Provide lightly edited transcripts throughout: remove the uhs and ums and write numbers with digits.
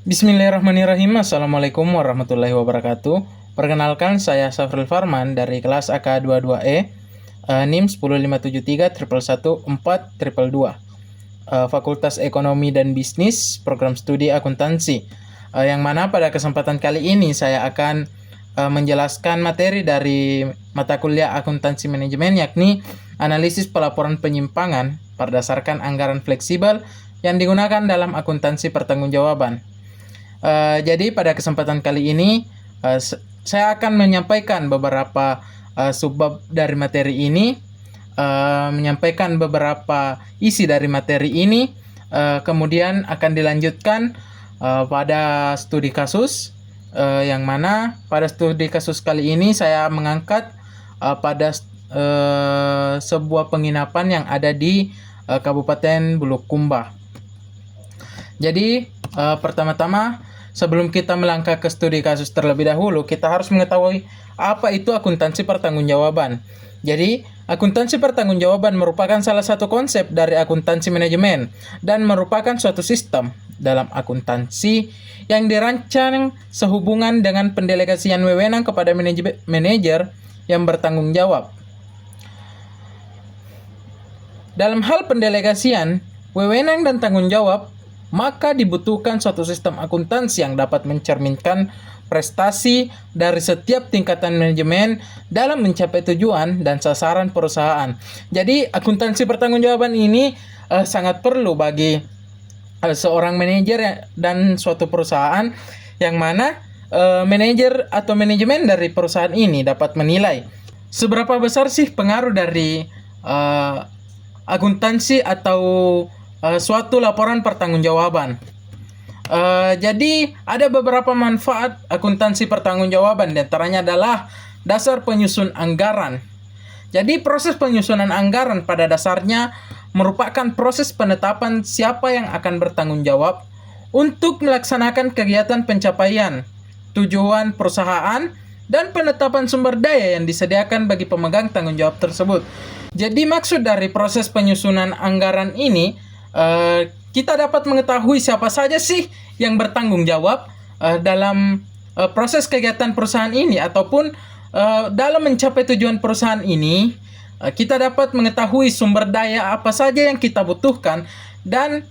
Bismillahirrahmanirrahim. Assalamualaikum warahmatullahi wabarakatuh. Perkenalkan, saya Safril Farman dari kelas AK22E, NIM 10573 111 Fakultas Ekonomi dan Bisnis, Program Studi Akuntansi. Yang mana pada kesempatan kali ini saya akan menjelaskan materi dari mata kuliah Akuntansi Manajemen, yakni analisis pelaporan penyimpangan berdasarkan anggaran fleksibel yang digunakan dalam akuntansi pertanggungjawaban. Jadi pada kesempatan kali ini saya akan menyampaikan beberapa subbab dari materi ini, menyampaikan beberapa isi dari materi ini, kemudian akan dilanjutkan pada studi kasus, yang mana pada studi kasus kali ini saya mengangkat pada sebuah penginapan yang ada di Kabupaten Bulukumba. Jadi pertama-tama, sebelum kita melangkah ke studi kasus terlebih dahulu, kita harus mengetahui apa itu akuntansi pertanggungjawaban. Jadi, akuntansi pertanggungjawaban merupakan salah satu konsep dari akuntansi manajemen dan merupakan suatu sistem dalam akuntansi yang dirancang sehubungan dengan pendelegasian wewenang kepada manajer yang bertanggung jawab. Dalam hal pendelegasian wewenang dan tanggung jawab, maka dibutuhkan suatu sistem akuntansi yang dapat mencerminkan prestasi dari setiap tingkatan manajemen dalam mencapai tujuan dan sasaran perusahaan. Jadi, akuntansi pertanggungjawaban ini sangat perlu bagi seorang manajer dan suatu perusahaan, yang mana manajer atau manajemen dari perusahaan ini dapat menilai seberapa besar sih pengaruh dari akuntansi atau suatu laporan pertanggungjawaban. Jadi ada beberapa manfaat akuntansi pertanggungjawaban, di antaranya adalah dasar penyusun anggaran. Jadi proses penyusunan anggaran pada dasarnya merupakan proses penetapan siapa yang akan bertanggung jawab untuk melaksanakan kegiatan pencapaian tujuan perusahaan dan penetapan sumber daya yang disediakan bagi pemegang tanggung jawab tersebut. Jadi maksud dari proses penyusunan anggaran ini, kita dapat mengetahui siapa saja sih yang bertanggung jawab dalam proses kegiatan perusahaan ini, ataupun dalam mencapai tujuan perusahaan ini. Kita dapat mengetahui sumber daya apa saja yang kita butuhkan, dan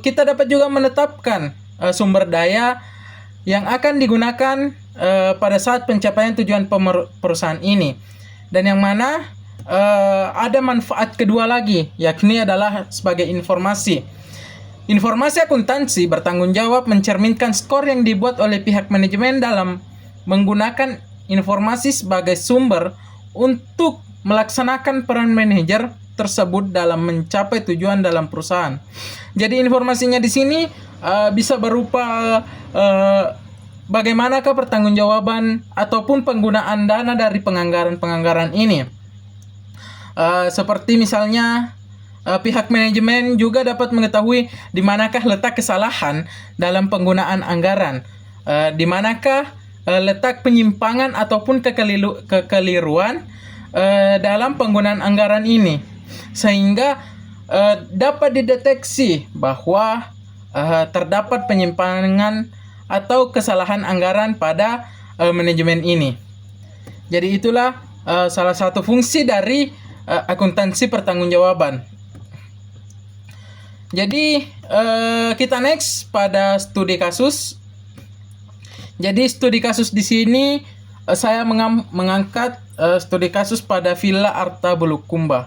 kita dapat juga menetapkan sumber daya yang akan digunakan pada saat pencapaian tujuan perusahaan ini. Dan yang mana ada manfaat kedua lagi, yakni adalah sebagai informasi. Informasi akuntansi bertanggung jawab mencerminkan skor yang dibuat oleh pihak manajemen dalam menggunakan informasi sebagai sumber untuk melaksanakan peran manajer tersebut dalam mencapai tujuan dalam perusahaan. Jadi informasinya di sini bisa berupa bagaimanakah pertanggungjawaban ataupun penggunaan dana dari penganggaran ini. Seperti misalnya pihak manajemen juga dapat mengetahui di manakah letak kesalahan dalam penggunaan anggaran, di manakah letak penyimpangan ataupun kekeliruan dalam penggunaan anggaran ini, sehingga dapat dideteksi bahwa terdapat penyimpangan atau kesalahan anggaran pada manajemen ini. Jadi itulah salah satu fungsi dari akuntansi pertanggungjawaban. Jadi kita next pada studi kasus. Jadi studi kasus di sini saya mengangkat studi kasus pada Villa Arta Bulukumba.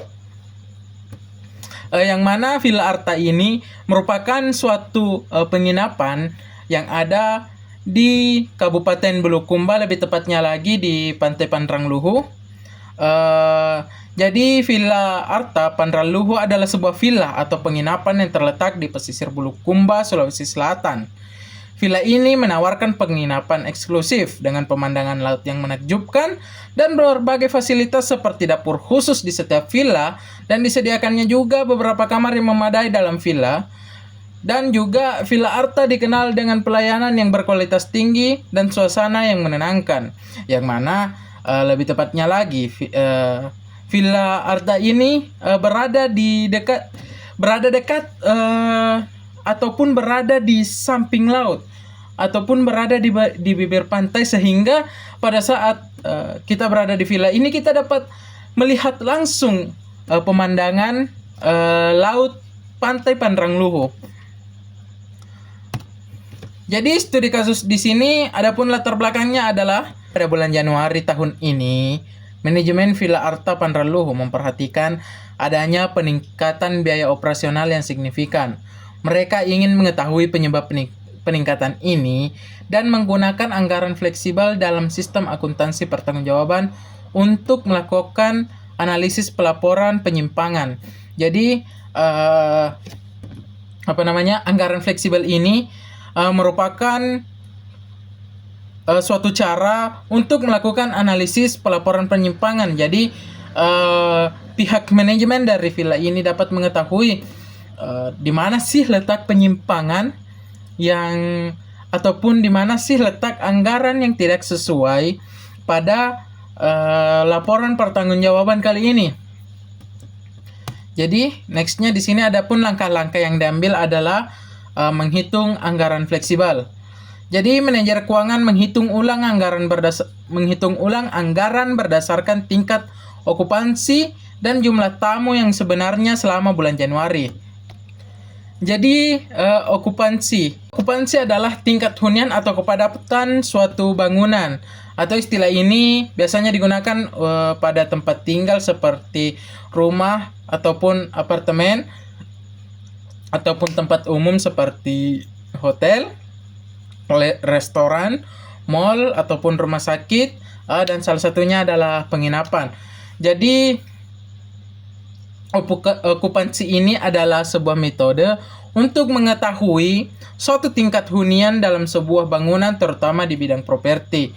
Yang mana Villa Arta ini merupakan suatu penginapan yang ada di Kabupaten Bulukumba, lebih tepatnya lagi di Pantai Pandrangluhu. Jadi Villa Arta Pandrangluhu adalah sebuah villa atau penginapan yang terletak di pesisir Bulukumba, Sulawesi Selatan. Villa ini menawarkan penginapan eksklusif dengan pemandangan laut yang menakjubkan dan berbagai fasilitas seperti dapur khusus di setiap villa, dan disediakannya juga beberapa kamar yang memadai dalam villa. Dan juga Villa Arta dikenal dengan pelayanan yang berkualitas tinggi dan suasana yang menenangkan. Yang mana lebih tepatnya lagi Villa Arta ini berada dekat ataupun berada di samping laut. ataupun berada di bibir pantai, sehingga pada saat kita berada di villa ini kita dapat melihat langsung pemandangan laut pantai Pandrangluhu. Jadi studi kasus di sini, adapun latar belakangnya adalah pada bulan Januari tahun ini, manajemen Villa Arta Pandrangluhu memperhatikan adanya peningkatan biaya operasional yang signifikan. Mereka ingin mengetahui penyebab peningkatan ini dan menggunakan anggaran fleksibel dalam sistem akuntansi pertanggungjawaban untuk melakukan analisis pelaporan penyimpangan. Jadi anggaran fleksibel ini merupakan suatu cara untuk melakukan analisis pelaporan penyimpangan. Jadi pihak manajemen dari villa ini dapat mengetahui di mana sih letak penyimpangan ataupun di mana sih letak anggaran yang tidak sesuai pada laporan pertanggungjawaban kali ini. Jadi nextnya di sini adapun langkah-langkah yang diambil adalah menghitung anggaran fleksibel. Jadi manajer keuangan menghitung ulang anggaran berdasarkan tingkat okupansi dan jumlah tamu yang sebenarnya selama bulan Januari. Jadi okupansi adalah tingkat hunian atau kepadatan suatu bangunan, atau istilah ini biasanya digunakan pada tempat tinggal seperti rumah ataupun apartemen, ataupun tempat umum seperti hotel, restoran, mall, ataupun rumah sakit, dan salah satunya adalah penginapan. Jadi okupansi ini adalah sebuah metode untuk mengetahui suatu tingkat hunian dalam sebuah bangunan, terutama di bidang properti.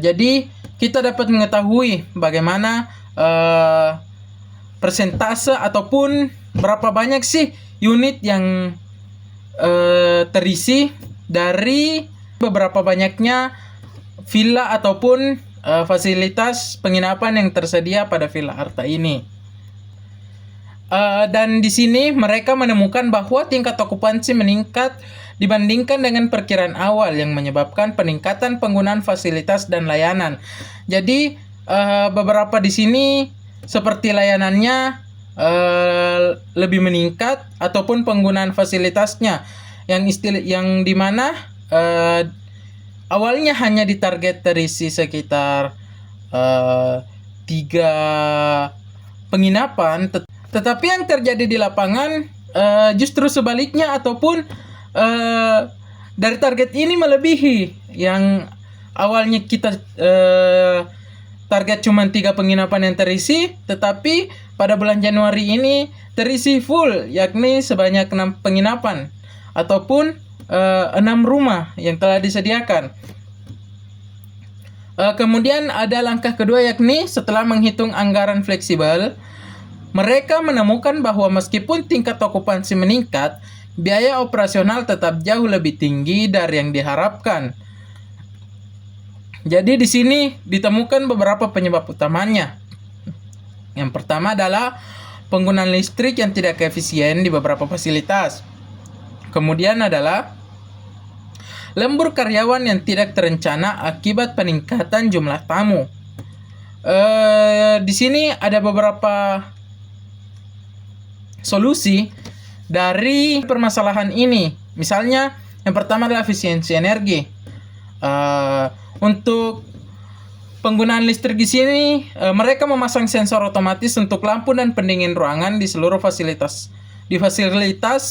Jadi kita dapat mengetahui bagaimana persentase ataupun berapa banyak sih unit yang terisi dari beberapa banyaknya villa ataupun fasilitas penginapan yang tersedia pada Villa Arta ini. Dan di sini mereka menemukan bahwa tingkat okupansi meningkat dibandingkan dengan perkiraan awal yang menyebabkan peningkatan penggunaan fasilitas dan layanan. Jadi beberapa di sini seperti layanannya lebih meningkat ataupun penggunaan fasilitasnya yang dimana awalnya hanya ditarget terisi sekitar 3 penginapan, tetapi yang terjadi di lapangan justru sebaliknya, ataupun dari target ini melebihi. Yang awalnya kita target cuma 3 penginapan yang terisi, tetapi pada bulan Januari ini terisi full, yakni sebanyak 6 penginapan ataupun 6 rumah yang telah disediakan. Kemudian ada langkah kedua, yakni setelah menghitung anggaran fleksibel, mereka menemukan bahwa meskipun tingkat okupansi meningkat, biaya operasional tetap jauh lebih tinggi dari yang diharapkan. Jadi di sini ditemukan beberapa penyebab utamanya. Yang pertama adalah penggunaan listrik yang tidak efisien di beberapa fasilitas. Kemudian adalah lembur karyawan yang tidak terencana akibat peningkatan jumlah tamu. Di sini ada beberapa solusi dari permasalahan ini. Misalnya, yang pertama adalah efisiensi energi. Untuk penggunaan listrik di sini, mereka memasang sensor otomatis untuk lampu dan pendingin ruangan di seluruh fasilitas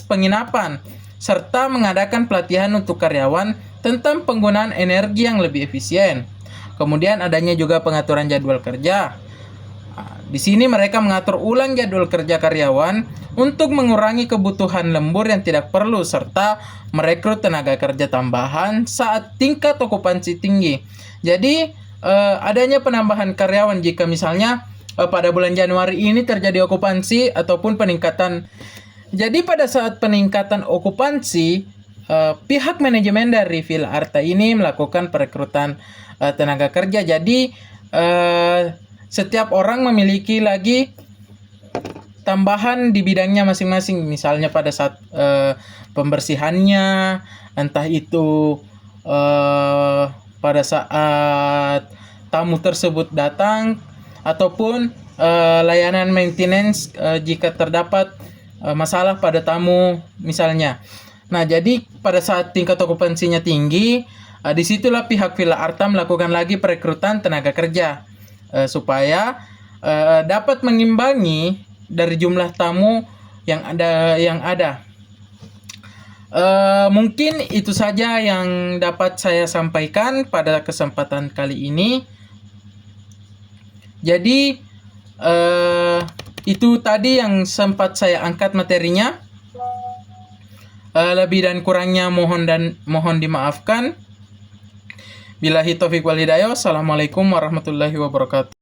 penginapan, serta mengadakan pelatihan untuk karyawan tentang penggunaan energi yang lebih efisien. Kemudian adanya juga pengaturan jadwal kerja. Di sini mereka mengatur ulang jadwal kerja karyawan untuk mengurangi kebutuhan lembur yang tidak perlu, serta merekrut tenaga kerja tambahan saat tingkat okupansi tinggi. Jadi adanya penambahan karyawan jika misalnya pada bulan Januari ini terjadi okupansi ataupun peningkatan. Jadi pada saat peningkatan okupansi, pihak manajemen dari Villa Arta ini melakukan perekrutan tenaga kerja. Jadi setiap orang memiliki lagi tambahan di bidangnya masing-masing, misalnya pada saat pembersihannya, entah itu pada saat tamu tersebut datang, ataupun layanan maintenance jika terdapat masalah pada tamu misalnya. Nah, jadi pada saat tingkat okupansinya tinggi, disitulah pihak Villa Arta melakukan lagi perekrutan tenaga kerja supaya dapat mengimbangi dari jumlah tamu yang ada. Mungkin itu saja yang dapat saya sampaikan pada kesempatan kali ini. Jadi itu tadi yang sempat saya angkat materinya. Lebih dan kurangnya mohon dimaafkan. Billahi taufiq wal hidayah. Assalamualaikum warahmatullahi wabarakatuh.